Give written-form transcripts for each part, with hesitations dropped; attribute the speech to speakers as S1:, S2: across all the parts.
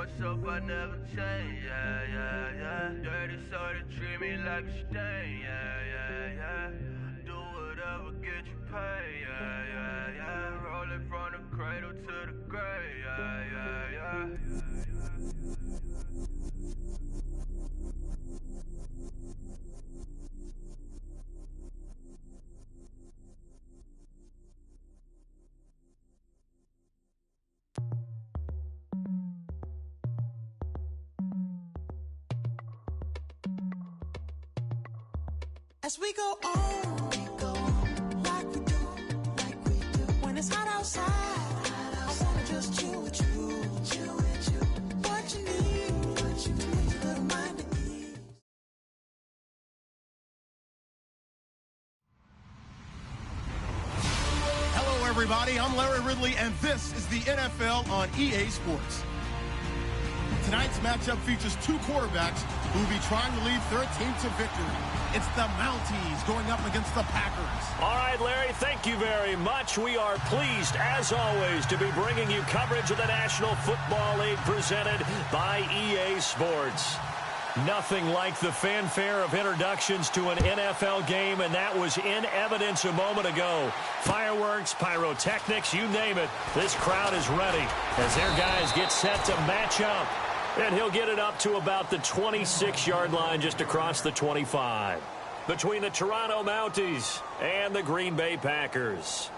S1: myself, I never change, yeah. Dirty so they treat me like a stain, yeah. Do whatever, get you paid, yeah. Rolling from the cradle to the grave, yeah.
S2: As we go on, like we do. When it's hot outside, I wanna just chill with you. What you need, to put your little mind at ease.
S3: Hello, everybody. I'm Larry Ridley, and this is the NFL on EA Sports. Tonight's matchup features two quarterbacks who will be trying to lead their team to victory. It's the Mounties going up against the Packers.
S4: All right, Larry, thank you very much. We are pleased, as always, to be bringing you coverage of the National Football League presented by EA Sports. Nothing like the fanfare of introductions to an NFL game, and that was in evidence a moment ago. Fireworks, pyrotechnics, you name it. This crowd is ready as their guys get set to match up. And he'll get it up to about the 26-yard line just across the 25. Between the Toronto Mounties and the Green Bay Packers.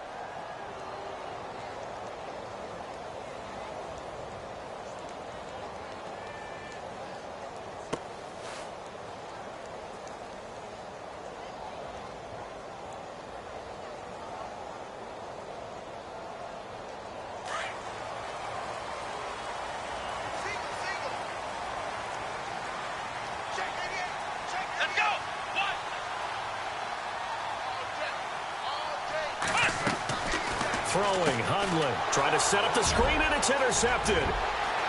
S4: Throwing, Hundley, trying to set up the screen, and it's intercepted.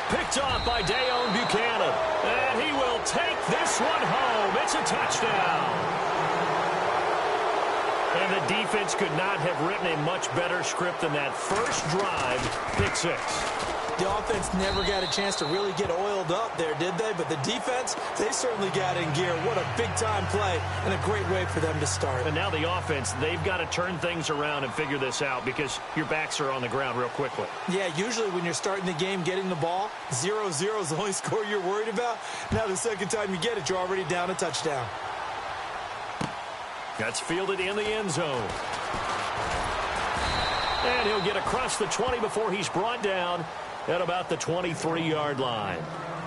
S4: Picked off by Dayon Buchanan. And he will take this one home. It's a touchdown. And the defense could not have written a much better script than that first drive, pick six.
S5: The offense never got a chance to really get oiled up there, did they? But the defense, they certainly got in gear. What a big-time play and a great way for them to start.
S4: And now the offense, they've got to turn things around and figure this out because your backs are on the ground real quickly.
S5: Yeah, usually when you're starting the game getting the ball, 0-0 is the only score you're worried about. Now the second time you get it, you're already down a touchdown.
S4: That's fielded in the end zone. And he'll get across the 20 before he's brought down at about the 23-yard line.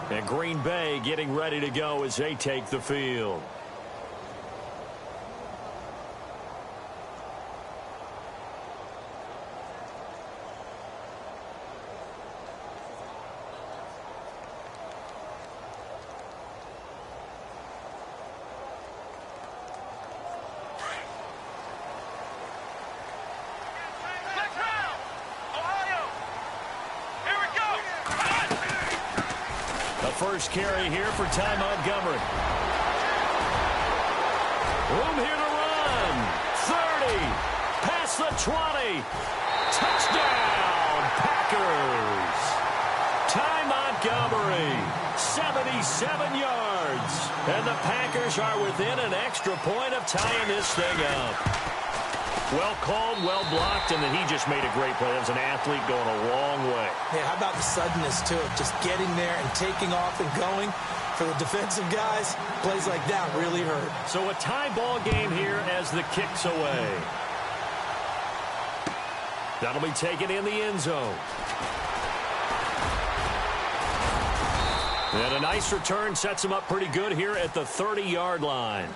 S4: And Green Bay getting ready to go as they take the field. First carry here for Ty Montgomery. Room here to run. 30. Past the 20. Touchdown, Packers. Ty Montgomery, 77 yards. And the Packers are within an extra point of tying this thing up. Well called, well blocked, and then he just made a great play. That was an athlete going a long way.
S5: Yeah, how about the suddenness to it? Just getting there and taking off and going. For the defensive guys, plays like that really hurt.
S4: So a tie ball game here as the kick's away. That'll be taken in the end zone. And a nice return sets him up pretty good here at the 30-yard line.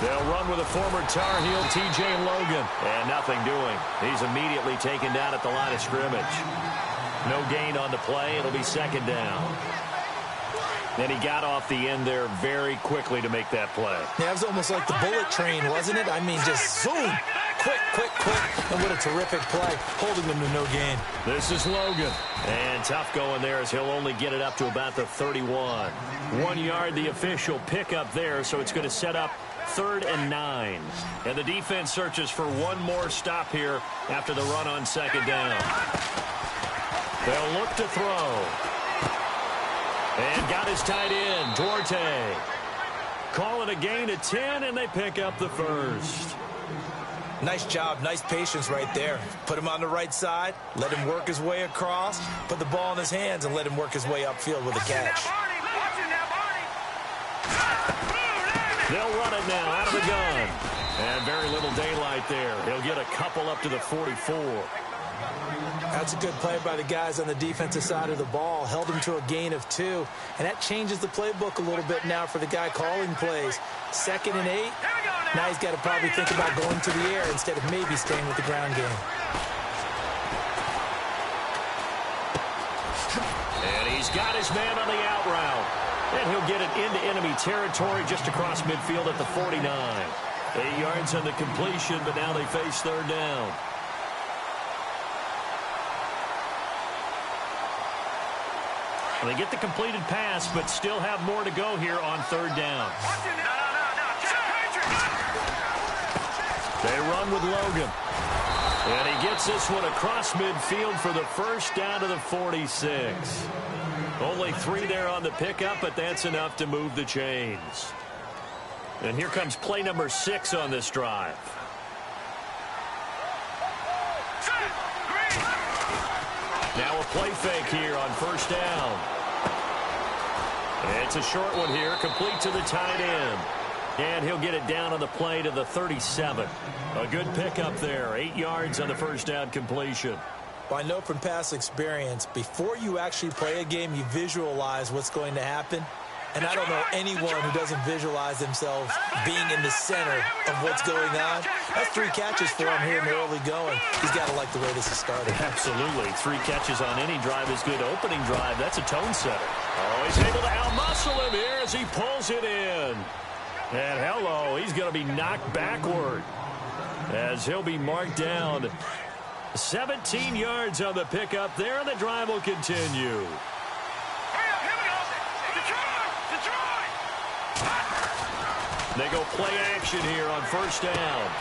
S4: They'll run with a former Tar Heel, T.J. Logan. And nothing doing. He's immediately taken down at the line of scrimmage. No gain on the play. It'll be second down. And he got off the end there very quickly to make that play.
S5: Yeah, it was almost like the bullet train, wasn't it? I mean, just zoom. Quick, quick, quick. And what a terrific play, holding them to no gain.
S4: This is Logan. And tough going there as he'll only get it up to about the 31. 1 yard, the official pickup there, so it's going to set up 3rd and 9. And the defense searches for one more stop here after the run on 2nd down. They'll look to throw. And got his tight end, Duarte. Call it a gain of 10, and they pick up the first.
S5: Nice job, nice patience right there. Put him on the right side, let him work his way across, put the ball in his hands, and let him work his way upfield with a catch.
S4: They'll run it now out of the gun. And very little daylight there. He'll get a couple up to the 44.
S5: That's a good play by the guys on the defensive side of the ball. Held him to a gain of 2. And that changes the playbook a little bit now for the guy calling plays. 2nd and 8. Now he's got to probably think about going to the air instead of maybe staying with the ground game.
S4: And he's got his man on the out route. And he'll get it into enemy territory just across midfield at the 49. 8 yards on the completion, but now they face 3rd down. They get the completed pass, but still have more to go here on 3rd down. They run with Logan. And he gets this one across midfield for the first down to the 46. Only 3 there on the pickup, but that's enough to move the chains. And here comes play number 6 on this drive. Now a play fake here on 1st down. It's a short one here, complete to the tight end. And he'll get it down on the play to the 37. A good pickup there, 8 yards on the 1st down completion.
S5: Well, I know from past experience, before you actually play a game, you visualize what's going to happen. And I don't know anyone who doesn't visualize themselves being in the center of what's going on. That's 3 catches for him here in the early going. He's got to like the way this is starting.
S4: Absolutely. 3 catches on any drive is good. Opening drive, that's a tone setter. Oh, he's able to outmuscle him here as he pulls it in. And hello, he's going to be knocked backward as he'll be marked down. 17 yards on the pickup there, and the drive will continue. They go play action here on 1st down.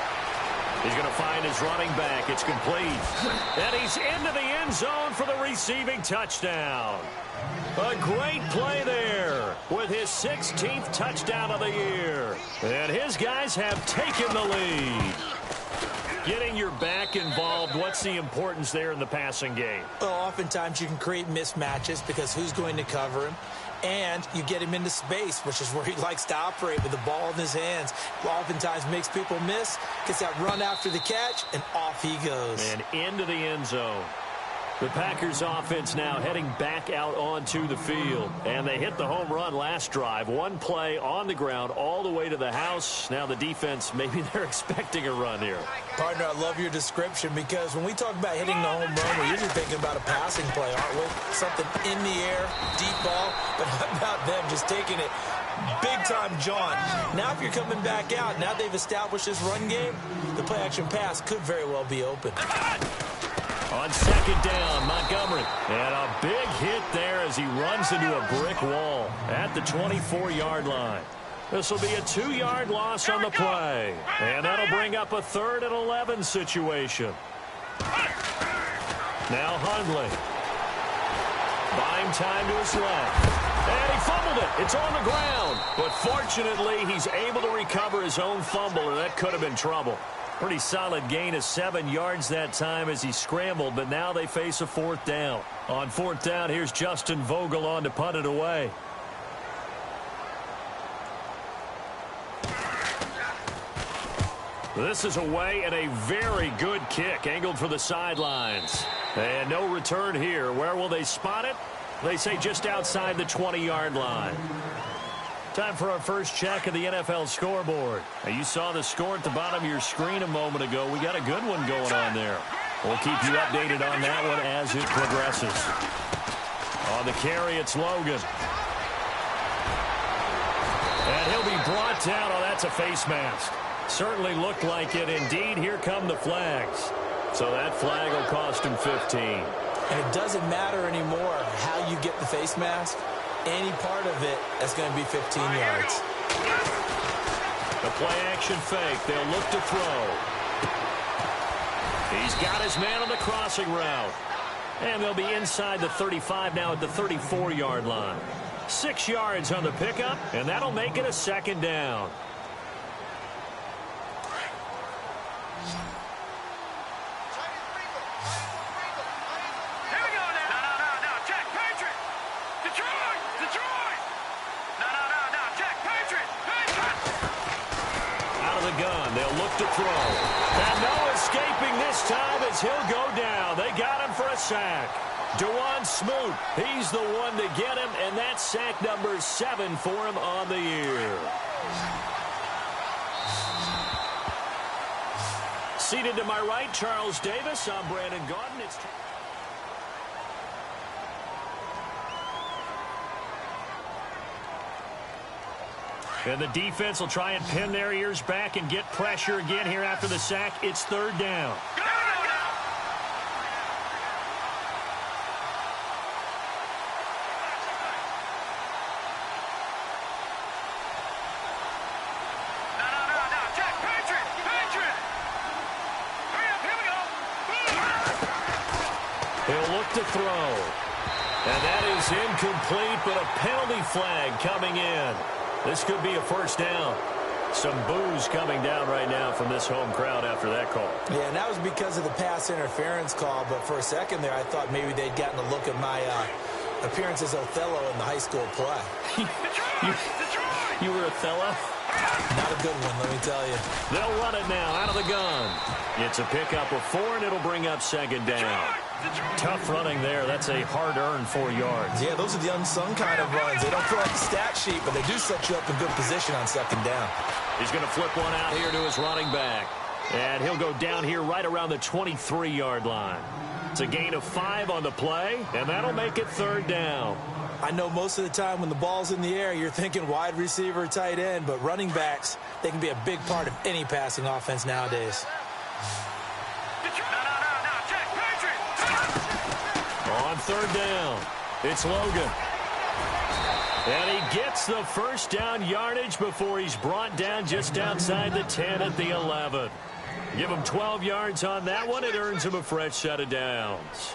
S4: He's going to find his running back. It's complete. And he's into the end zone for the receiving touchdown. A great play there with his 16th touchdown of the year. And his guys have taken the lead. Getting your back involved, what's the importance there in the passing game?
S5: Well, oftentimes you can create mismatches because who's going to cover him? And you get him into space, which is where he likes to operate with the ball in his hands. Oftentimes makes people miss, gets that run after the catch, and off he goes.
S4: And into the end zone. The Packers offense now heading back out onto the field. And they hit the home run last drive. 1 play on the ground all the way to the house. Now the defense, maybe they're expecting a run here.
S5: Partner, I love your description because when we talk about hitting the home run, we're usually thinking about a passing play, aren't we? Something in the air, deep ball. But how about them just taking it big-time jaunt? Now if you're coming back out, now they've established this run game, the play-action pass could very well be open.
S4: On 2nd down, Montgomery. And a big hit there as he runs into a brick wall at the 24-yard line. This will be a 2-yard loss on the play. And that'll bring up a 3rd and 11 situation. Now Hundley. Buying time to his left. And he fumbled it. It's on the ground. But fortunately, he's able to recover his own fumble, or that could have been trouble. Pretty solid gain of 7 yards that time as he scrambled, but now they face a 4th down. On 4th down, here's Justin Vogel on to punt it away. This is away and a very good kick, angled for the sidelines. And no return here. Where will they spot it? They say just outside the 20-yard line. Time for our first check of the NFL scoreboard. Now, you saw the score at the bottom of your screen a moment ago. We got a good one going on there. We'll keep you updated on that one as it progresses. On the carry, it's Logan. And he'll be brought down. Oh, that's a face mask. Certainly looked like it. Indeed, here come the flags. So that flag will cost him 15.
S5: And it doesn't matter anymore how you get the face mask. Any part of it, that's going to be 15 yards.
S4: The play-action fake. They'll look to throw. He's got his man on the crossing route. And they'll be inside the 35 now at the 34-yard line. 6 yards on the pickup, and that'll make it a second down. To throw. And no escaping this time as he'll go down. They got him for a sack. Dewan Smoot, he's the one to get him, and that's sack number 7 for him on the year. Seated to my right, Charles Davis. I'm Brandon Gaudin. It's and the defense will try and pin their ears back and get pressure again here after the sack. It's third down. He'll look to throw. And that is incomplete, but a penalty flag coming in. This could be a first down. Some boos coming down right now from this home crowd after that call.
S5: Yeah, and that was because of the pass interference call. But for a second there, I thought maybe they'd gotten a look at my appearance as Othello in the high school play.
S4: You were Othello?
S5: Not a good one, let me tell you.
S4: They'll run it now out of the gun. It's a pickup of 4, and it'll bring up second down. Tough running there. That's a hard-earned 4 yards.
S5: Yeah, those are the unsung kind of runs. They don't feel like the stat sheet, but they do set you up in good position on second down.
S4: He's going to flip one out here to his running back. And he'll go down here right around the 23-yard line. It's a gain of 5 on the play, and that'll make it third down.
S5: I know most of the time when the ball's in the air, you're thinking wide receiver, tight end, but running backs, they can be a big part of any passing offense nowadays.
S4: On third down, it's Logan. And he gets the first down yardage before he's brought down just outside the 10 at the 11. Give him 12 yards on that one. It earns him a fresh set of downs.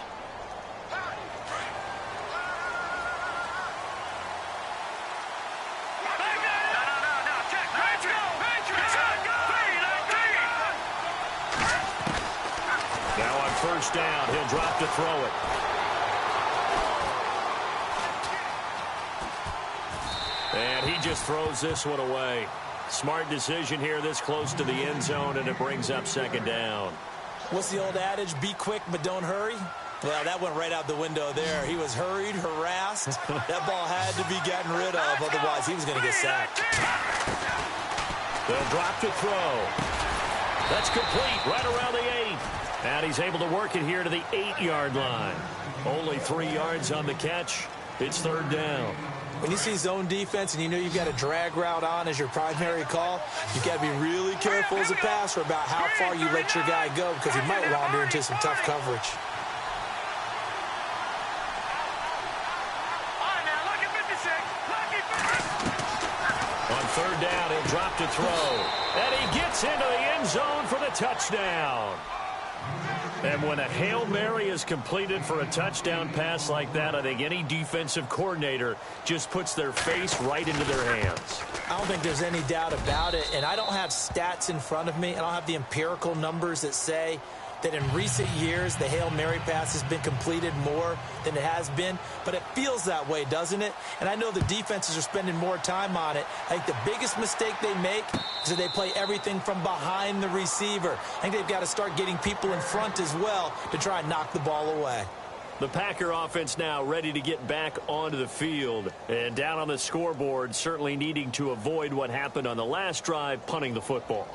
S4: Now on first down, he'll drop to throw it. And he just throws this one away. Smart decision here this close to the end zone, and it brings up second down.
S5: What's the old adage? Be quick, but don't hurry. Well, that went right out the window there. He was hurried, harassed. That ball had to be gotten rid of, otherwise he was going to get sacked.
S4: They'll drop to throw. That's complete right around the 8. And he's able to work it here to the 8-yard line. Only 3 yards on the catch. It's third down.
S5: When you see zone defense and you know you've got a drag route on as your primary call, you've got to be really careful as a passer about how far you let your guy go because he might wander into some tough coverage.
S4: On third down, he'll drop to throw. And he gets into the end zone for the touchdown. And when a Hail Mary is completed for a touchdown pass like that, I think any defensive coordinator just puts their face right into their hands.
S5: I don't think there's any doubt about it. And I don't have stats in front of me. I don't have the empirical numbers that say that in recent years the Hail Mary pass has been completed more than it has been. But it feels that way, doesn't it? And I know the defenses are spending more time on it. I think the biggest mistake they make is that they play everything from behind the receiver. I think they've got to start getting people in front as well to try and knock the ball away.
S4: The Packer offense now ready to get back onto the field. And down on the scoreboard, certainly needing to avoid what happened on the last drive, punting the football.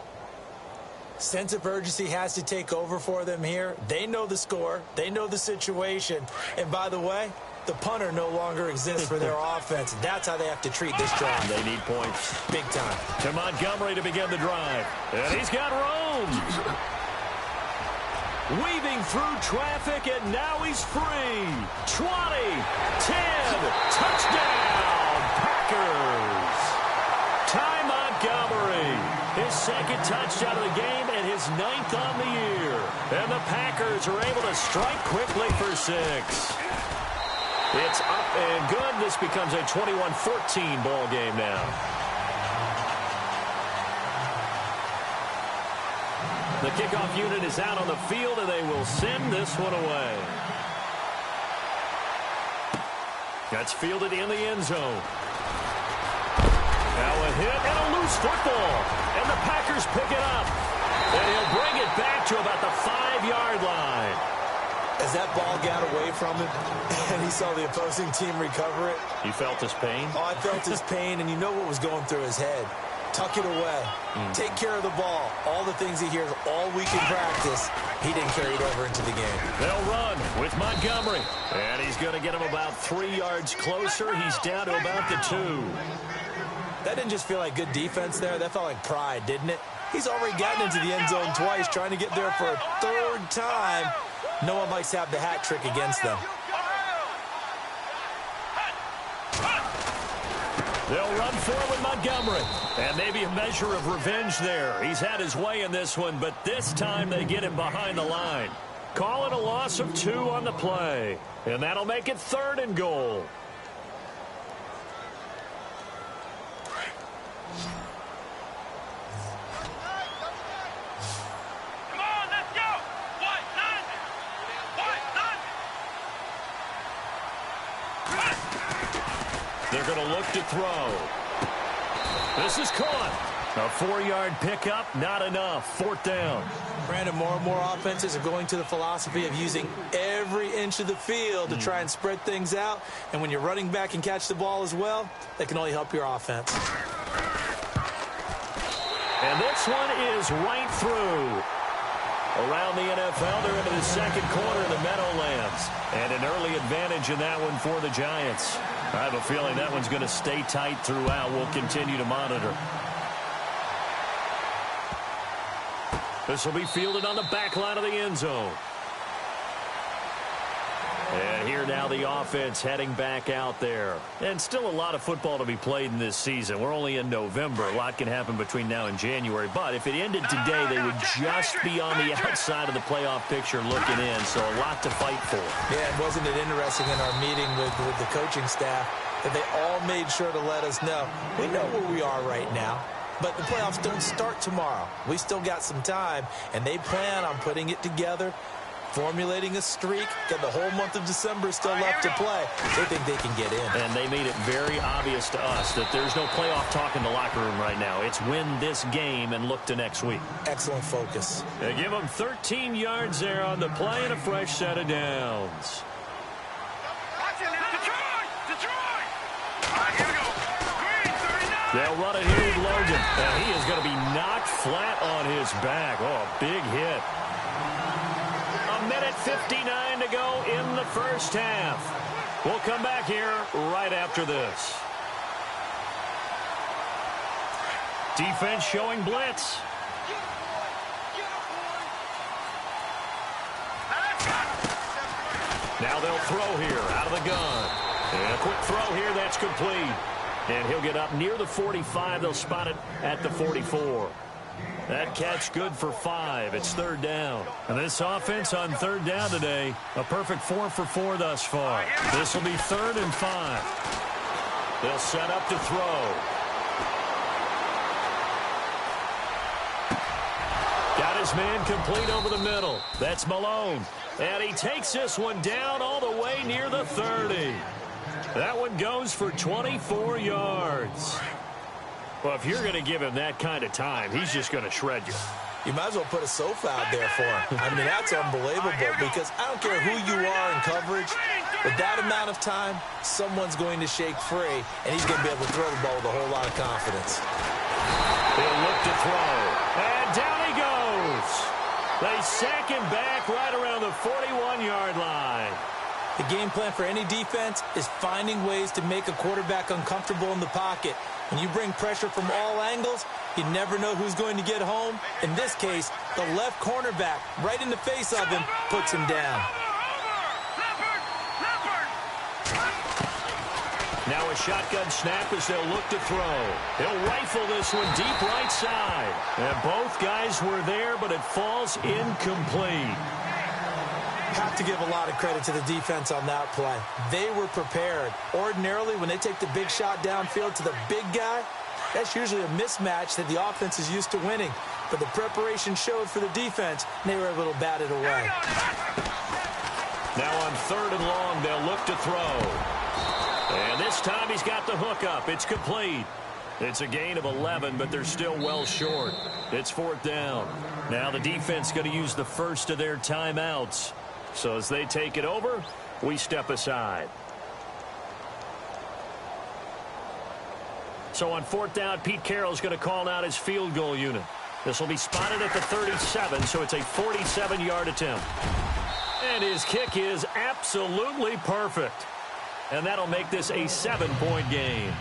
S5: Sense of urgency has to take over for them here. They know the score. They know the situation. And by the way, The punter no longer exists for their offense. That's how they have to treat this drive.
S4: They need points.
S5: Big time.
S4: To Montgomery to begin the drive. And he's got room. Weaving through traffic, and now he's free. 20, 10, touchdown, Packers. Ty Montgomery, his second touchdown of the game and his 9th on the year. And the Packers are able to strike quickly for 6. It's up and good. This becomes a 21-14 ball game now. The kickoff unit is out on the field, and they will send this one away. That's fielded in the end zone. Now a hit and a loose football. And the Packers pick it up. And he'll bring it back to about the 5-yard line.
S5: As that ball got away from him and he saw the opposing team recover it.
S4: You felt his pain?
S5: Oh, I felt his pain, and you know what was going through his head. Tuck it away. Take care of the ball. All the things he hears all week in practice, he didn't carry it over into the game.
S4: They'll run with Montgomery. And he's going to get him about 3 yards closer. He's down to about the 2.
S5: That didn't just feel like good defense there. That felt like pride, didn't it? He's already gotten into the end zone twice, trying to get there for a 3rd time. No one likes to have the hat trick against them.
S4: They'll run forward with Montgomery. And maybe a measure of revenge there. He's had his way in this one, but this time they get him behind the line. Call it a loss of 2 on the play. And that'll make it 3rd and goal. They're going to look to throw. This is caught. A 4-yard pickup, not enough. 4th down.
S5: Brandon, more and more offenses are going to the philosophy of using every inch of the field to try and spread things out. And when you're running back and catch the ball as well, that can only help your offense.
S4: And this one is right through. Around the NFL, they're into the 2nd quarter of the Meadowlands. And an early advantage in that one for the Giants. I have a feeling that one's going to stay tight throughout. We'll continue to monitor. This will be fielded on the back line of the end zone. And here now the offense heading back out there. And still a lot of football to be played in this season. We're only in November. A lot can happen between now and January. But if it ended today, they would just be on the outside of the playoff picture looking in. So a lot to fight for.
S5: Yeah, and wasn't it interesting in our meeting with the coaching staff that they all made sure to let us know, we know where we are right now. But the playoffs don't start tomorrow. We still got some time, and they plan on putting it together, formulating a streak. Got the whole month of December still left to play. They think they can get in.
S4: And they made it very obvious to us that there's no playoff talk in the locker room right now. It's win this game and look to next week.
S5: Excellent focus.
S4: They give them 13 yards there on the play and a fresh set of downs. They'll run it here with Logan. And he is going to be knocked flat on his back. Oh, a big hit. 1:59 to go in the first half. We'll come back here right after this. Defense showing blitz. Now they'll throw here out of the gun. And a quick throw here, that's complete. And he'll get up near the 45. They'll spot it at the 44. That catch good for 5. It's 3rd down. And this offense on 3rd down today, a perfect 4 for 4 thus far. This will be 3rd and 5. They'll set up to throw. Got his man complete over the middle. That's Malone. And he takes this one down all the way near the 30. That one goes for 24 yards. Well, if you're going to give him that kind of time, he's just going to shred you.
S5: You might as well put a sofa out there for him. I mean, that's unbelievable because I don't care who you are in coverage. With that amount of time, someone's going to shake free, and he's going to be able to throw the ball with a whole lot of confidence.
S4: He'll look to throw. And down he goes. They sack him back right around the 41-yard line.
S5: The game plan for any defense is finding ways to make a quarterback uncomfortable in the pocket. When you bring pressure from all angles, you never know who's going to get home. In this case, the left cornerback, right in the face of him, puts him down.
S4: Now a shotgun snap as they'll look to throw. He'll rifle this one deep right side. And both guys were there, but it falls incomplete.
S5: Have to give a lot of credit to the defense on that play. They were prepared. Ordinarily, when they take the big shot downfield to the big guy, that's usually a mismatch that the offense is used to winning. But the preparation showed for the defense, and they were able to bat it away.
S4: Now on 3rd and long, they'll look to throw. And this time he's got the hook up. It's complete. It's a gain of 11, but they're still well short. It's 4th down. Now the defense going to use the first of their timeouts. So as they take it over, we step aside. So on 4th down, Pete Carroll's going to call out his field goal unit. This will be spotted at the 37, so it's a 47-yard attempt. And his kick is absolutely perfect. And that'll make this a 7-point game.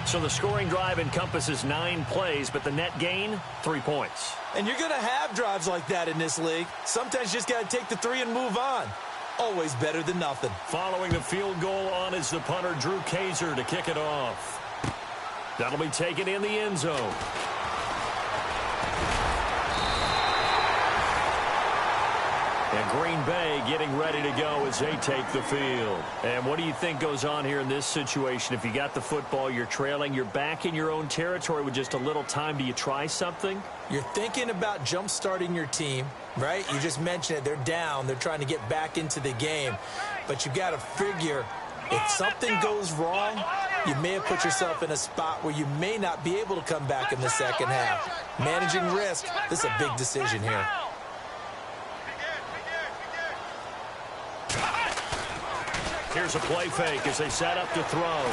S4: So the scoring drive encompasses 9 plays, but the net gain, 3 points.
S5: And you're going to have drives like that in this league. Sometimes you just got to take the 3 and move on. Always better than nothing.
S4: Following the field goal on is the punter, Drew Kaiser, to kick it off. That'll be taken in the end zone. And Green Bay getting ready to go as they take the field. And what do you think goes on here in this situation? If you got the football, you're trailing, you're back in your own territory with just a little time. Do you try something?
S5: You're thinking about jump-starting your team, right? You just mentioned it. They're down. They're trying to get back into the game. But you got to figure if something goes wrong, you may have put yourself in a spot where you may not be able to come back in the second half. Managing risk, this is a big decision here.
S4: Here's a play fake as they set up to throw.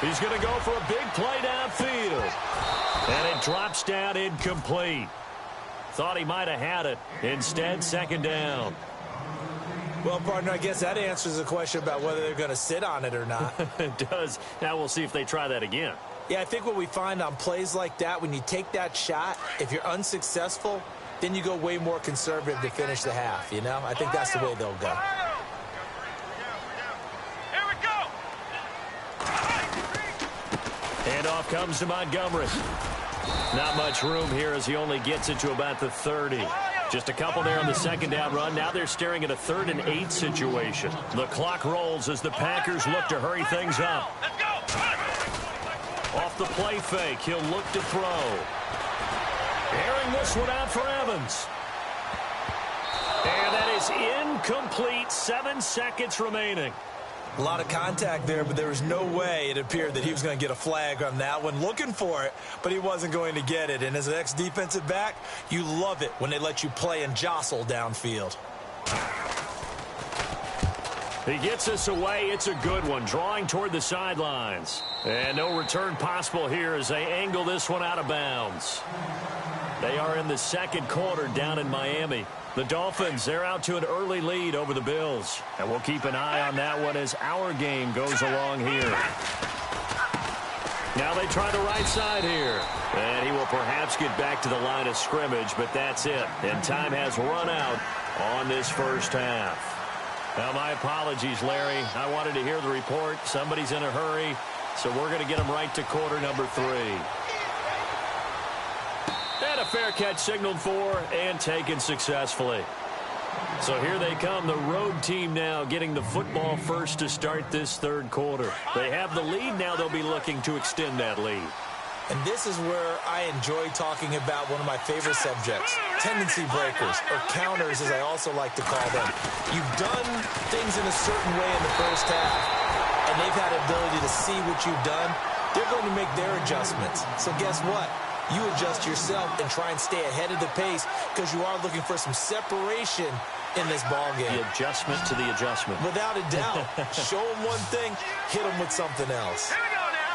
S4: He's going to go for a big play downfield. And it drops down incomplete. Thought he might have had it. Instead, 2nd down.
S5: Well, partner, I guess that answers the question about whether they're going to sit on it or not.
S4: It does. Now we'll see if they try that again.
S5: Yeah, I think what we find on plays like that, when you take that shot, if you're unsuccessful, then you go way more conservative to finish the half, you know? I think that's the way they'll go.
S4: Handoff comes to Montgomery. Not much room here as he only gets it to about the 30. Just a couple there on the 2nd down run. Now they're staring at a 3rd and 8 situation. The clock rolls as the Packers look to hurry things up. Off the play fake, he'll look to throw. Airing this one out for Evans. And that is incomplete. 7 seconds remaining.
S5: A lot of contact there, but there was no way it appeared that he was going to get a flag on that one. Looking for it, but he wasn't going to get it. And as an ex-defensive back, you love it when they let you play and jostle downfield.
S4: He gets us away. It's a good one, drawing toward the sidelines. And no return possible here as they angle this one out of bounds. They are in the 2nd quarter down in Miami. The Dolphins, they're out to an early lead over the Bills. And we'll keep an eye on that one as our game goes along here. Now they try the right side here. And he will perhaps get back to the line of scrimmage, but that's it. And time has run out on this first half. Now, my apologies, Larry. I wanted to hear the report. Somebody's in a hurry, so we're going to get him right to quarter number 3. And a fair catch signaled for and taken successfully. So here they come, the road team now getting the football first to start this 3rd quarter. They have the lead now. They'll be looking to extend that lead.
S5: And this is where I enjoy talking about one of my favorite subjects, tendency breakers, or counters as I also like to call them. You've done things in a certain way in the first half, and they've had the ability to see what you've done. They're going to make their adjustments. So guess what? You adjust yourself and try and stay ahead of the pace because you are looking for some separation in this ball game.
S4: The adjustment to the adjustment.
S5: Without a doubt. Show them one thing, hit them with something else.
S1: Here we go now.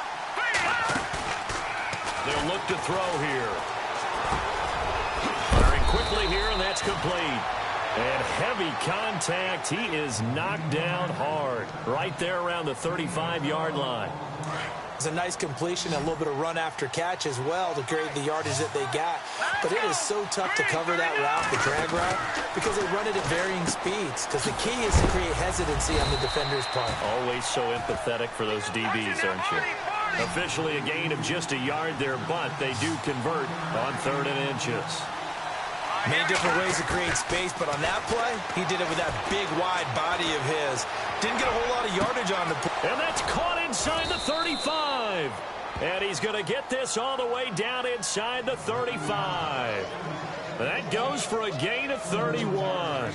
S4: They'll look to throw here. Firing quickly here, and that's complete. And heavy contact. He is knocked down hard right there around the 35-yard line.
S5: It's a nice completion, a little bit of run after catch as well to create the yardage that they got. But it is so tough to cover that route, the drag route, because they run it at varying speeds. Because the key is to create hesitancy on the defender's part.
S4: Always so empathetic for those DBs, aren't you? Officially a gain of just a yard there, but they do convert on 3rd and inches.
S5: Many different ways to create space, but on that play, he did it with that big, wide body of his. Didn't get a whole lot of yardage on the play.
S4: And that's caught inside the 35. And he's going to get this all the way down inside the 35. That goes for a gain of 31.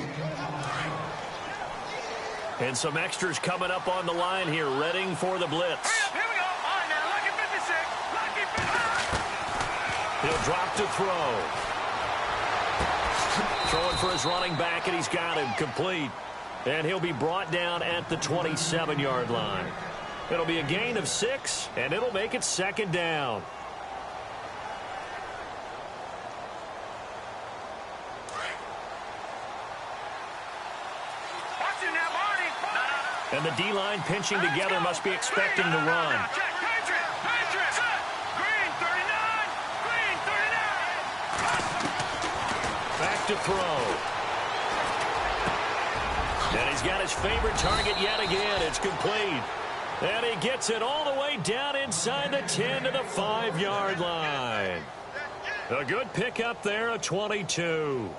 S4: And some extras coming up on the line here, readying for the blitz.
S1: Here we go. All right, now, lucky 56. Lucky 56.
S4: He'll drop to throw. Throwing for his running back, and he's got him complete. And he'll be brought down at the 27-yard line. It'll be a gain of 6, and it'll make it 2nd down. And the D-line pinching together must be expecting to run. Back to throw. And he's got his favorite target yet again. It's complete. And he gets it all the way down inside the 10 to the 5-yard line. A good pickup there, a 22.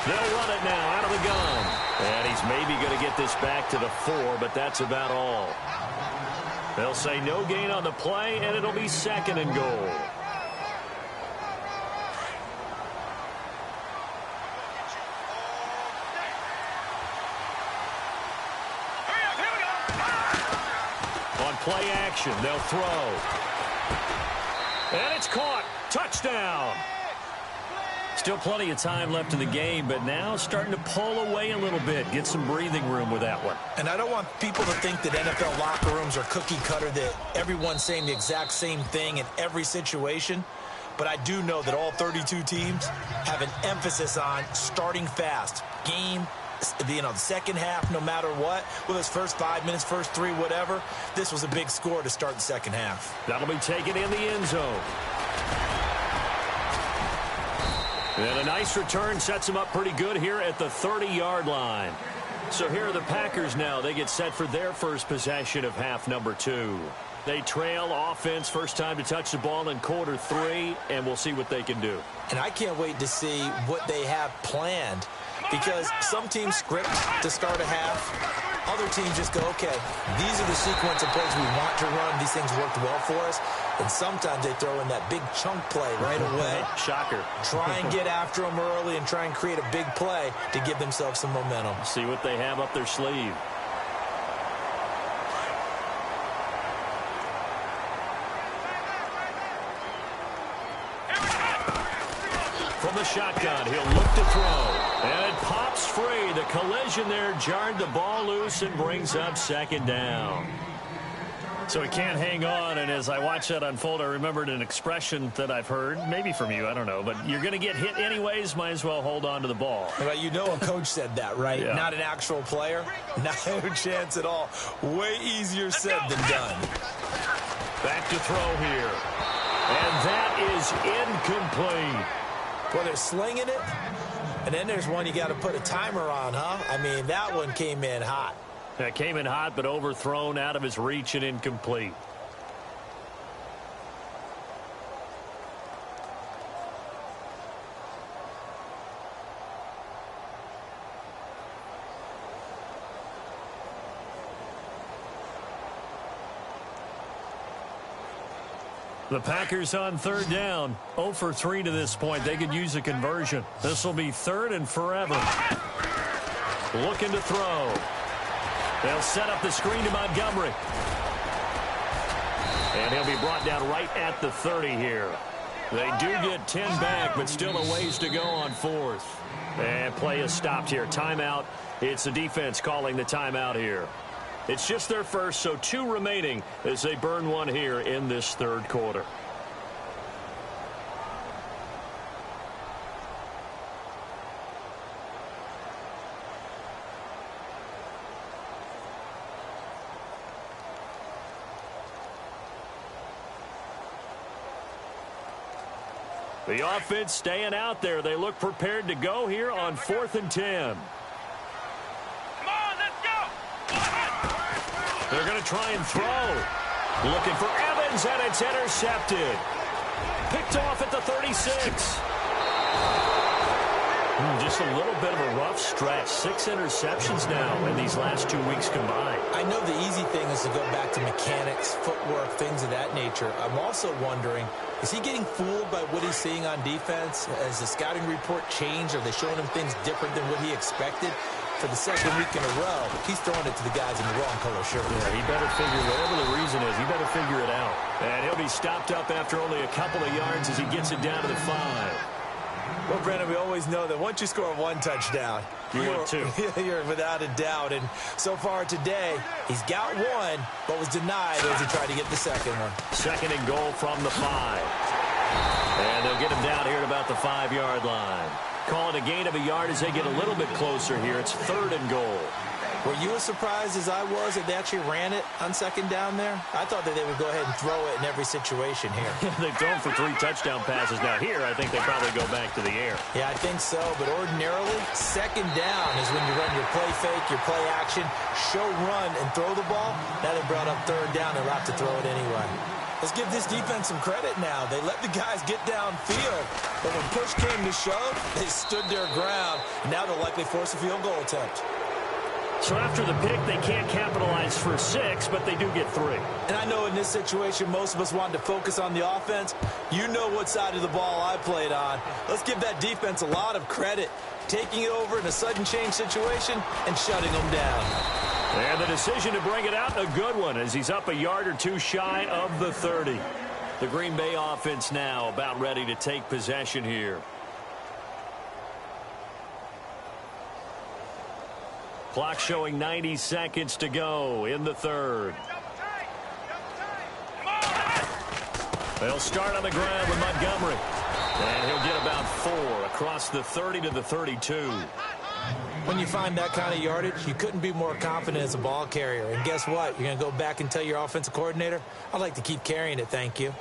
S4: They'll run it now out of the gun. And he's maybe going to get this back to the 4, but that's about all. They'll say no gain on the play, and it'll be 2nd and goal. On play action, they'll throw. And it's caught. Touchdown. Still plenty of time left in the game, but now starting to pull away a little bit. Get some breathing room with that one.
S5: And I don't want people to think that NFL locker rooms are cookie cutter, that everyone's saying the exact same thing in every situation. But I do know that all 32 teams have an emphasis on starting fast. Game, the second half, no matter what, whether it's first 5 minutes, first 3, whatever. This was a big score to start the second half.
S4: That'll be taken in the end zone. And a nice return sets him up pretty good here at the 30-yard line. So here are the Packers now. They get set for their first possession of half number 2. They trail offense, first time to touch the ball in quarter 3, and we'll see what they can do.
S5: And I can't wait to see what they have planned, because some teams script to start a half. Other teams just go, okay, these are the sequence of plays we want to run. These things worked well for us. And sometimes they throw in that big chunk play right away.
S4: Shocker.
S5: Try and get after them early and try and create a big play to give themselves some momentum.
S4: See what they have up their sleeve. From the shotgun, he'll look to throw. And it pops free. The collision there jarred the ball loose and brings up 2nd down. So he can't hang on, and as I watched that unfold, I remembered an expression that I've heard, maybe from you, I don't know, but you're going to get hit anyways, might as well hold on to the ball.
S5: But you know a coach said that, right?
S4: Yeah.
S5: Not an actual player. No chance at all. Way easier said than done.
S4: Back to throw here. And that is incomplete.
S5: Well, they're slinging it, and then there's one you got to put a timer on, huh? I mean, that one came in hot.
S4: That came in hot, but overthrown, out of his reach, and incomplete. The Packers on 3rd down. 0 for 3 to this point. They could use a conversion. This will be 3rd and forever. Looking to throw. They'll set up the screen to Montgomery. And he'll be brought down right at the 30 here. They do get 10 back, but still a ways to go on 4th. And play is stopped here. Timeout. It's the defense calling the timeout here. It's just their first, so 2 remaining as they burn one here in this third quarter. The offense staying out there. They look prepared to go here on 4th and 10.
S1: Come on, let's go!
S4: They're going to try and throw. Looking for Evans, and it's intercepted. Picked off at the 36. Just a little bit of a rough stretch. 6 interceptions now in these last 2 weeks combined.
S5: I know the easy thing is to go back to mechanics, footwork, things of that nature. I'm also wondering, is he getting fooled by what he's seeing on defense? Has the scouting report changed? Are they showing him things different than what he expected? For the second week in a row, he's throwing it to the guys in the wrong color shirt.
S4: Yeah, he better figure, whatever the reason is, he better figure it out. And he'll be stopped up after only a couple of yards as he gets it down to the 5.
S5: Well, Brandon, we always know that once you score 1 touchdown, you're without a doubt. And so far today, he's got 1, but was denied as he tried to get the second one. 2nd and goal from the 5. And they'll get him down here at about the 5-yard line. Call it a gain of a yard as they get a little bit closer here. It's 3rd and goal. Were you as surprised as I was that they actually ran it on 2nd down there? I thought that they would go ahead and throw it in every situation here. They've thrown for 3 touchdown passes. Now here, I think they probably go back to the air. Yeah, I think so. But ordinarily, 2nd down is when you run your play fake, your play action, show run, and throw the ball. Now they brought up 3rd down and allowed to throw it anyway. Let's give this defense some credit now. They let the guys get downfield. But when push came to shove, they stood their ground. Now they'll likely force a field goal attempt. So after the pick, they can't capitalize for 6, but they do get 3. And I know in this situation, most of us wanted to focus on the offense. You know what side of the ball I played on. Let's give that defense a lot of credit. Taking it over in a sudden change situation and shutting them down. And the decision to bring it out, a good one, as he's up a yard or 2 shy of the 30. The Green Bay offense now about ready to take possession here. Clock showing 90 seconds to go in the 3rd. They'll start on the ground with Montgomery. And he'll get about 4 across the 30 to the 32. When you find that kind of yardage, you couldn't be more confident as a ball carrier. And guess what? You're going to go back and tell your offensive coordinator, I'd like to keep carrying it, thank you.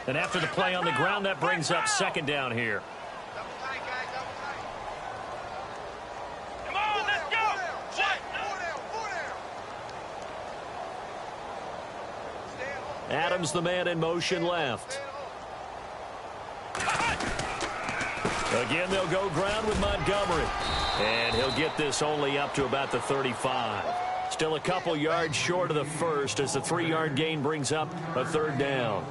S5: And after the play on the ground, that brings up 2nd down here. Adams, the man in motion left. Again, they'll go ground with Montgomery. And he'll get this only up to about the 35. Still a couple yards short of the 1st as the 3-yard gain brings up a 3rd down.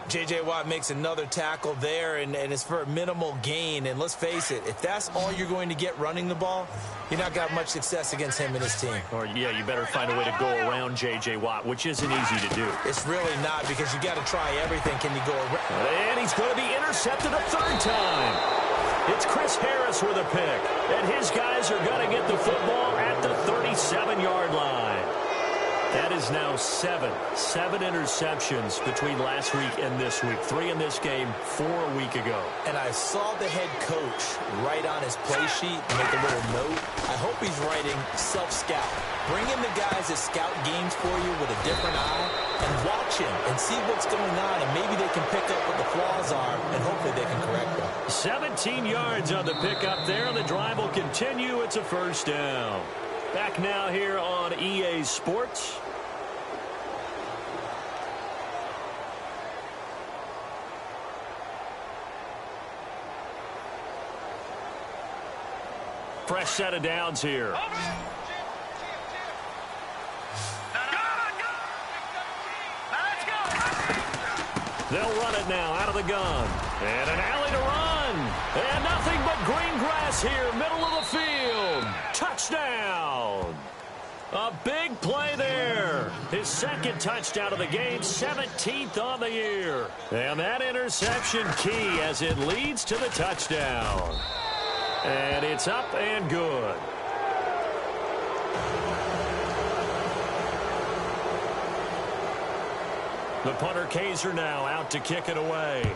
S5: J.J. Watt makes another tackle there, and it's for a minimal gain. And let's face it, if that's all you're going to get running the ball, you're not got much success against him and his team. Or, yeah, you better find a way to go around J.J. Watt, which isn't easy to do. It's really not, because you got to try everything. Can you go around? And he's going to be intercepted a 3rd time. It's Chris Harris with a pick, and his guys are going to get the football at the 37-yard line. That is now 7 interceptions between last week and this week. 3 in this game, 4 a week ago. And I saw the head coach write on his play sheet, make a little note. I hope he's writing self-scout. Bring in the guys that scout games for you with a different eye and watch him and see what's going on, and maybe they can pick up what the flaws are, and hopefully they can correct them. 17 yards on the pickup there, and the drive will continue. It's a 1st down. Back now here on EA Sports. Fresh set of downs here. They'll run it now out of the gun. And an alley to run. And nothing but green grass here, middle of the field. Touchdown. A big play there. His 2nd touchdown of the game, 17th on the year. And that interception key as it leads to the touchdown. And it's up and good.
S4: The punter Kaiser now out to kick it away.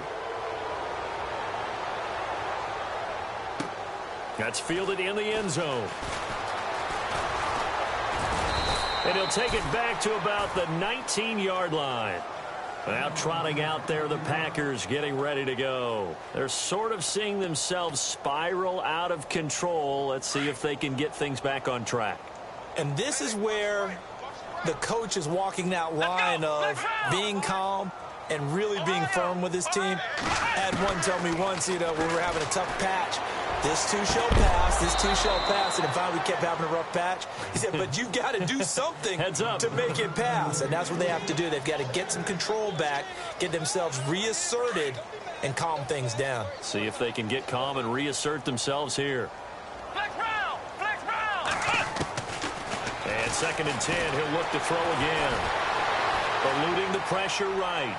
S4: That's fielded in the end zone. And he'll take it back to about the 19-yard line. Now trotting out there, the Packers getting ready to go. They're sort of seeing themselves spiral out of control. Let's see if they can get things back on track.
S5: And this is where the coach is walking that line of being calm and really being firm with his team. I had one tell me once, when we were having a tough patch, this too shall pass, this too shall pass. And finally we kept having a rough patch. He said, but you've got to do something to make it pass. And that's what they have to do. They've got to get some control back, get themselves reasserted, and calm things down.
S4: See if they can get calm and reassert themselves here. And 2nd and 10, he'll look to throw again. Eluding the pressure right.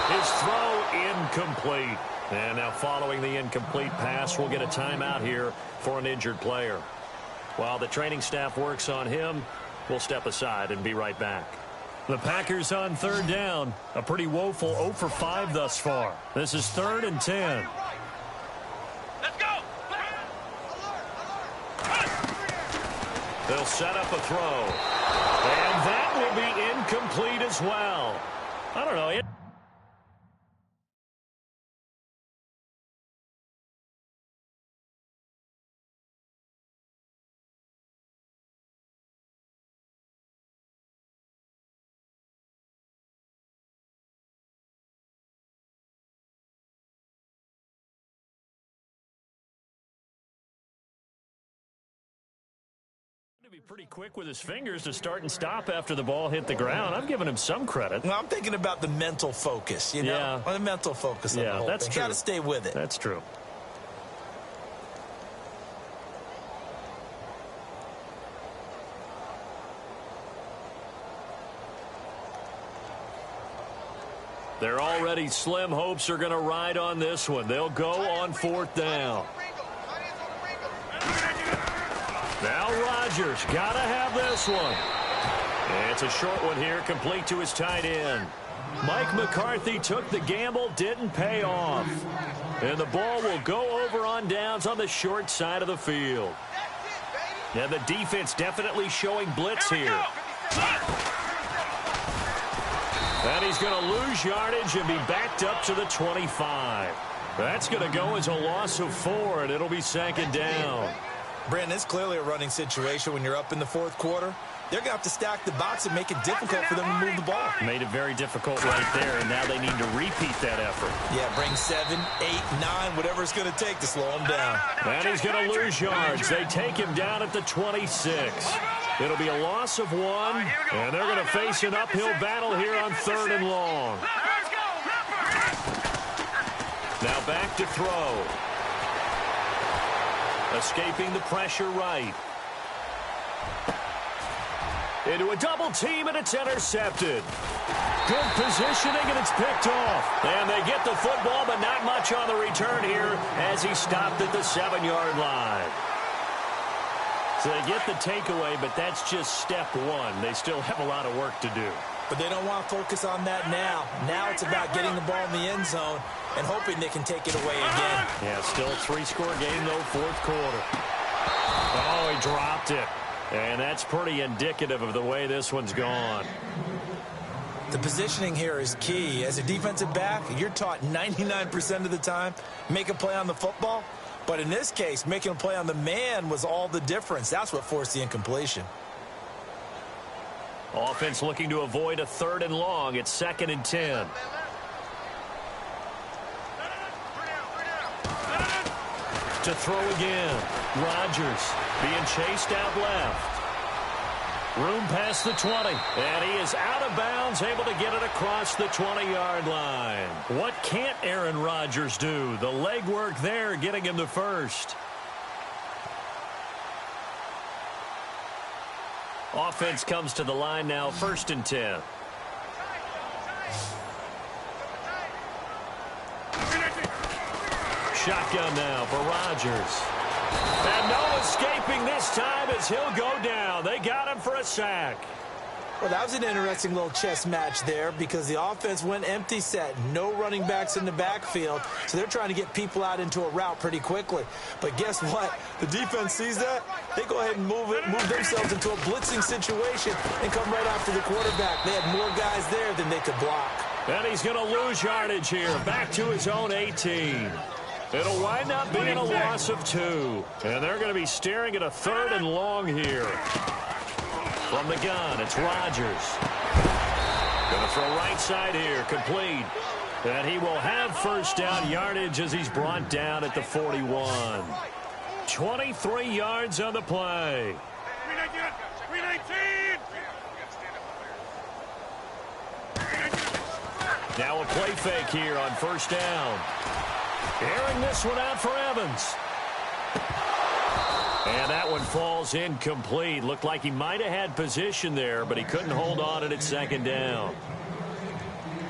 S4: His throw incomplete. And now following the incomplete pass, we'll get a timeout here for an injured player. While the training staff works on him, we'll step aside and be right back. The Packers on 3rd down. A pretty woeful 0 for 5 thus far. This is 3rd and 10.
S1: Let's go!
S4: They'll set up a throw. And that will be incomplete as well. I don't know. To be pretty quick with his fingers to start and stop after the ball hit the ground. I'm giving him some credit.
S5: Well, I'm thinking about the mental focus, Yeah. The mental focus on the whole
S4: that's
S5: thing.
S4: True.
S5: Got to stay with it.
S4: That's true. They're already slim hopes are going to ride on this one. They'll go on 4th down. Now Rodgers got to have this one. And it's a short one here, complete to his tight end. Mike McCarthy took the gamble, didn't pay off. And the ball will go over on downs on the short side of the field. And the defense definitely showing blitz here. And he's going to lose yardage and be backed up to the 25. That's going to go as a loss of 4, and it'll be 2nd down.
S5: Brandon, it's clearly a running situation when you're up in the 4th quarter. They're going to have to stack the box and make it difficult for them to move the ball.
S4: Made it very difficult right there, and now they need to repeat that effort.
S5: Yeah, bring 7, 8, 9, whatever it's going to take to slow him down.
S4: And he's going to lose yards. They take him down at the 26. It'll be a loss of 1, and they're going to face an uphill battle here on 3rd and long. Now back to throw. Escaping the pressure right. Into a double team, and it's intercepted. Good positioning, and it's picked off. And they get the football, but not much on the return here as he stopped at the 7-yard line. So they get the takeaway, but that's just step 1. They still have a lot of work to do.
S5: But they don't want to focus on that now. Now it's about getting the ball in the end zone and hoping they can take it away again.
S4: Yeah, still a 3-score game, though, 4th quarter. Oh, he dropped it. And that's pretty indicative of the way this one's gone.
S5: The positioning here is key. As a defensive back, you're taught 99% of the time, make a play on the football. But in this case, making a play on the man was all the difference. That's what forced the incompletion.
S4: Offense looking to avoid a 3rd and long. It's 2nd and 10. To throw again. Rodgers being chased out left. Room past the 20. And he is out of bounds, able to get it across the 20-yard line. What can't Aaron Rodgers do? The legwork there getting him the first. Offense comes to the line now, 1st and 10. Shotgun now for Rodgers. And no escaping this time as he'll go down. They got him for a sack.
S5: Well, that was an interesting little chess match there because the offense went empty set. No running backs in the backfield, so they're trying to get people out into a route pretty quickly. But guess what? The defense sees that. They go ahead and move themselves into a blitzing situation and come right after the quarterback. They had more guys there than they could block.
S4: And he's going to lose yardage here. Back to his own 18. It'll wind up being a loss of 2. And they're going to be staring at a 3rd and long here. From the gun, it's Rodgers. Going to throw right side here, complete. And he will have first down yardage as he's brought down at the 41. 23 yards on the play.
S6: 319!
S4: Now a play fake here on first down. Airing this one out for Evans. And that one falls incomplete. Looked like he might have had position there, but he couldn't hold on at second down.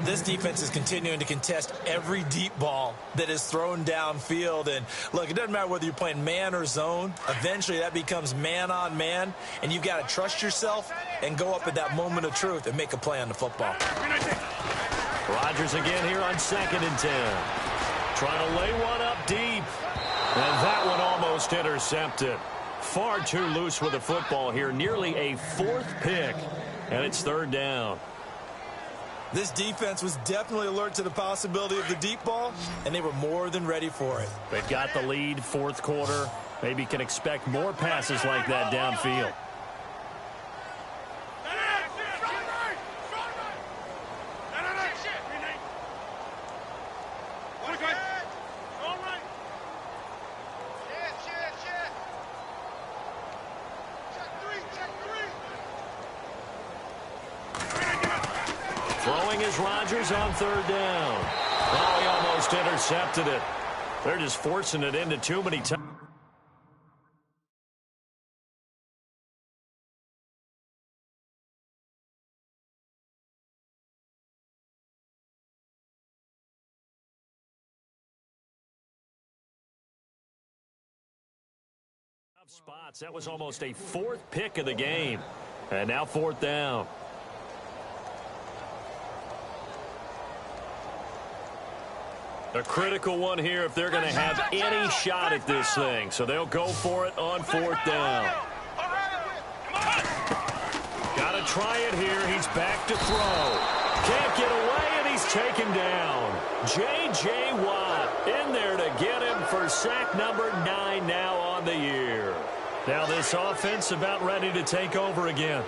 S5: This defense is continuing to contest every deep ball that is thrown downfield. And, look, it doesn't matter whether you're playing man or zone. Eventually that becomes man on man, and you've got to trust yourself and go up at that moment of truth and make a play on the football.
S4: Rodgers again here on 2nd and 10. Trying to lay one up deep. And that one almost intercepted. Far too loose with the football here. Nearly a 4th pick. And it's 3rd down.
S5: This defense was definitely alert to the possibility of the deep ball, and they were more than ready for it.
S4: They've got the lead, 4th quarter. Maybe can expect more passes like that downfield. Throwing is Rodgers on 3rd down. Oh, he almost intercepted it. They're just forcing it into too many times. Spots. That was almost a 4th pick of the game. And now 4th down. A critical one here if they're going to have any shot at this thing. So they'll go for it on 4th down. Got to try it here. He's back to throw. Can't get away, and he's taken down. J.J. Watt in there to get him for sack number 9 now on the year. Now this offense about ready to take over again.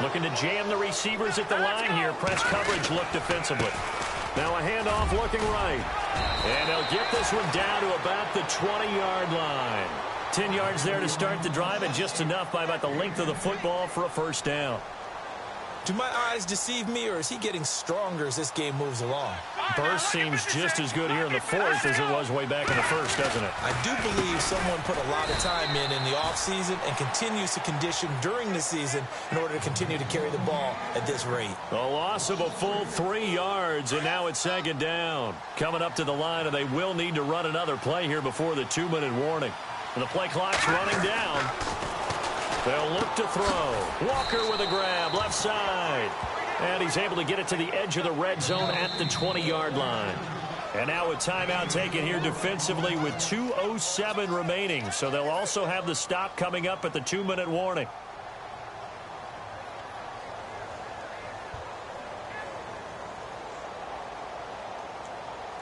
S4: Looking to jam the receivers at the line here. Press coverage look defensively. Now a handoff looking right. And they'll get this one down to about the 20-yard line. 10 yards there to start the drive, and just enough by about the length of the football for a first down.
S5: Do my eyes deceive me, or is he getting stronger as this game moves along?
S4: Burst seems just as good here in the 4th as it was way back in the 1st, doesn't it?
S5: I do believe someone put a lot of time in the offseason and continues to condition during the season in order to continue to carry the ball at this rate.
S4: A loss of a full 3 yards, and now it's 2nd down. Coming up to the line, and they will need to run another play here before the 2-minute warning. And the play clock's running down. They'll look to throw. Walker with a grab, left side. And he's able to get it to the edge of the red zone at the 20-yard line. And now a timeout taken here defensively with 2:07 remaining. So they'll also have the stop coming up at the 2-minute warning.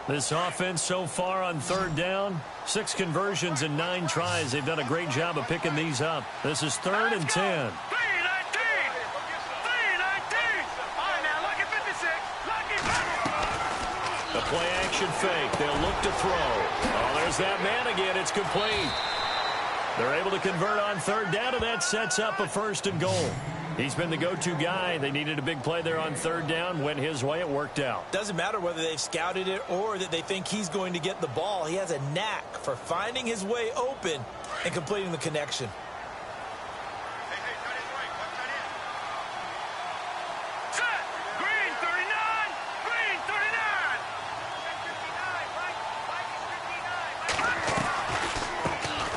S4: This offense so far on 3rd down, 6 conversions and 9 tries. They've done a great job of picking these up. This is 3rd and 10. The play action fake. They'll look to throw. Oh, there's that man again. It's complete. They're able to convert on 3rd down, and that sets up a 1st and goal. He's been the go-to guy. They needed a big play there on 3rd down. Went his way. It worked out.
S5: Doesn't matter whether they've scouted it or that they think he's going to get the ball. He has a knack for finding his way open and completing the connection.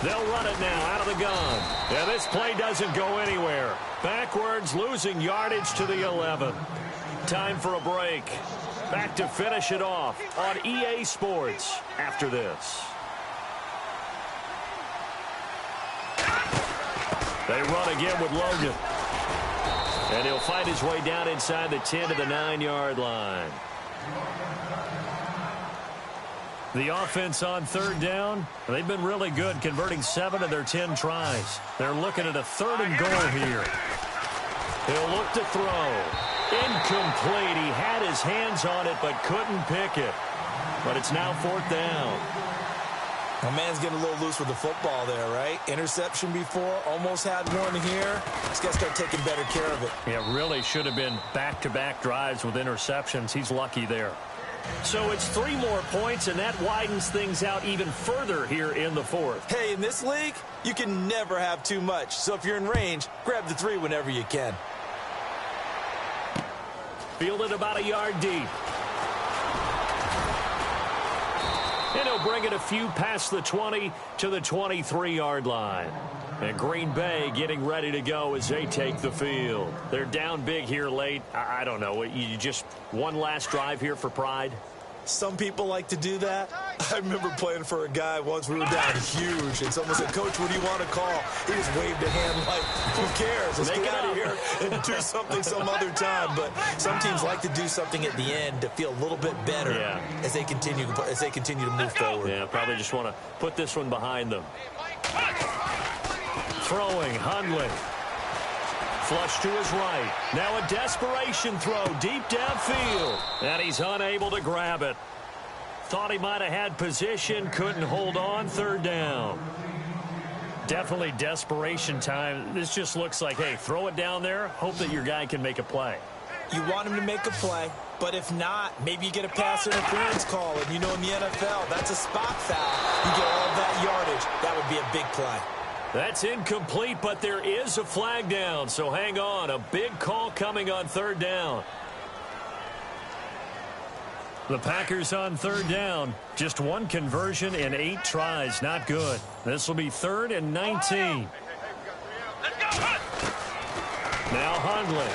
S4: They'll run it now out of the gun. Yeah, this play doesn't go anywhere. Backwards, losing yardage to the 11. Time for a break. Back to finish it off on EA Sports after this. They run again with Logan. And he'll find his way down inside the 10 to the 9-yard line. The offense on third down, they've been really good, converting 7 of their 10 tries. They're looking at a 3rd and goal here. He'll look to throw. Incomplete. He had his hands on it but couldn't pick it. But it's now 4th down.
S5: My man's getting a little loose with the football there, right? Interception before, almost had one here. He's got to start taking better care of it.
S4: Yeah, really should have been back-to-back drives with interceptions. He's lucky there. So it's 3 more points, and that widens things out even further here in the 4th.
S5: Hey, in this league, you can never have too much. So if you're in range, grab the 3 whenever you can.
S4: Fielded about a yard deep. And he'll bring it a few past the 20 to the 23-yard line. And Green Bay getting ready to go as they take the field. They're down big here late. I don't know. You just one last drive here for pride?
S5: Some people like to do that. I remember playing for a guy once. We were down huge, and someone said, "Coach, what do you want to call?" He just waved a hand like, "Who cares? Let's get out of here and do something some other time." But some teams like to do something at the end to feel a little bit better as they continue to move forward.
S4: Yeah, probably just want to put this one behind them. Throwing, Hundley. Flush to his right. Now a desperation throw deep downfield. And he's unable to grab it. Thought he might have had position. Couldn't hold on. 3rd down. Definitely desperation time. This just looks like, hey, throw it down there. Hope that your guy can make a play.
S5: You want him to make a play, but if not, maybe you get a pass interference call. And you know in the NFL, that's a spot foul. You get all that yardage. That would be a big play.
S4: That's incomplete, but there is a flag down, so hang on. A big call coming on 3rd down. The Packers on 3rd down. Just 1 conversion in 8 tries. Not good. This will be 3rd and 19. Now Hundley.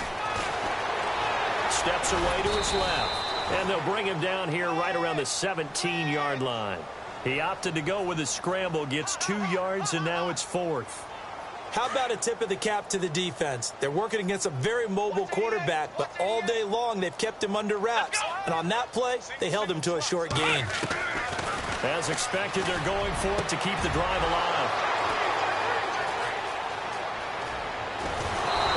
S4: Steps away to his left. And they'll bring him down here right around the 17-yard line. He opted to go with a scramble, gets 2 yards, and now it's 4th.
S5: How about a tip of the cap to the defense? They're working against a very mobile quarterback, but all day long they've kept him under wraps. And on that play, they held him to a short gain.
S4: As expected, they're going for it to keep the drive alive.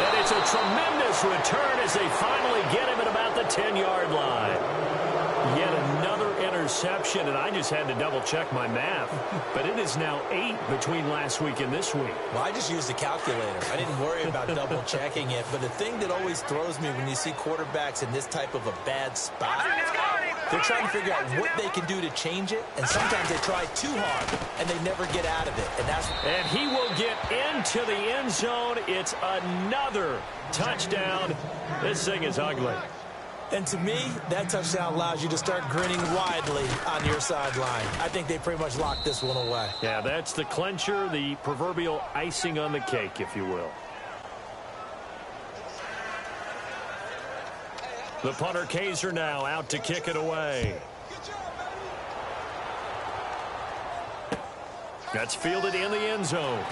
S4: And it's a tremendous return as they finally get him at about the 10-yard line. Yet another interception, and I just had to double-check my math. But it is now 8 between last week and this week.
S5: Well, I just used a calculator. I didn't worry about double-checking it. But the thing that always throws me when you see quarterbacks in this type of a bad spot, they're trying to figure out what they can do to change it. And sometimes they try too hard, and they never get out of it.
S4: And he will get into the end zone. It's another touchdown. This thing is ugly.
S5: And to me, that touchdown allows you to start grinning widely on your sideline. I think they pretty much locked this one away.
S4: Yeah, that's the clincher, the proverbial icing on the cake, if you will. The punter Kaiser now out to kick it away. That's fielded in the end zone.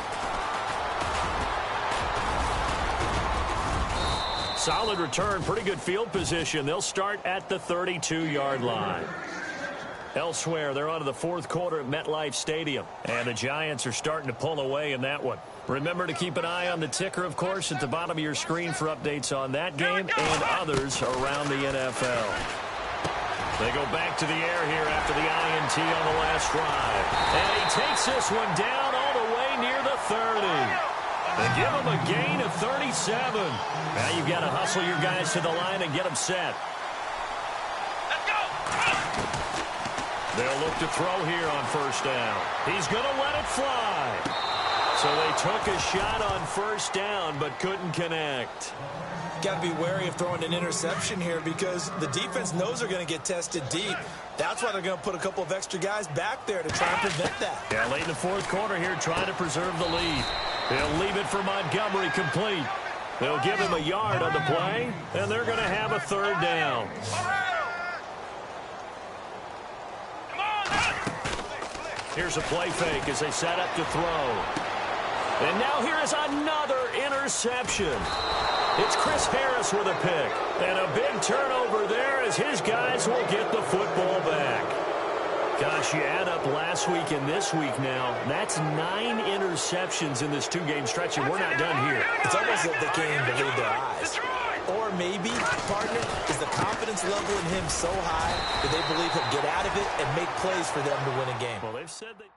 S4: Solid return, pretty good field position. They'll start at the 32-yard line. Elsewhere, they're on to the 4th quarter at MetLife Stadium. And the Giants are starting to pull away in that one. Remember to keep an eye on the ticker, of course, at the bottom of your screen for updates on that game and others around the NFL. They go back to the air here after the INT on the last drive. And he takes this one down all the way near the 30. They give him a gain of 37. Now you've got to hustle your guys to the line and get them set.
S1: Let's go!
S4: They'll look to throw here on 1st down. He's going to let it fly. So So they took a shot on first down, but couldn't connect.
S5: Got to be wary of throwing an interception here because the defense knows they're going to get tested deep. That's why they're going to put a couple of extra guys back there to try and prevent that.
S4: Yeah, late in the fourth quarter here, trying to preserve the lead. They'll leave it for Montgomery complete. They'll give him a yard on the play, and they're going to have a third down. Here's a play fake as they set up to throw. And now here is another interception. It's Chris Harris with a pick. And a big turnover there as his guys will get the football back. Gosh, you add up last week and this week now. That's 9 interceptions in this 2-game stretch, and we're not done here.
S5: It's almost like they can't even believe their eyes. Or maybe, partner, is the confidence level in him so high that they believe he'll get out of it and make plays for them to win a game.
S4: Well, they've said they...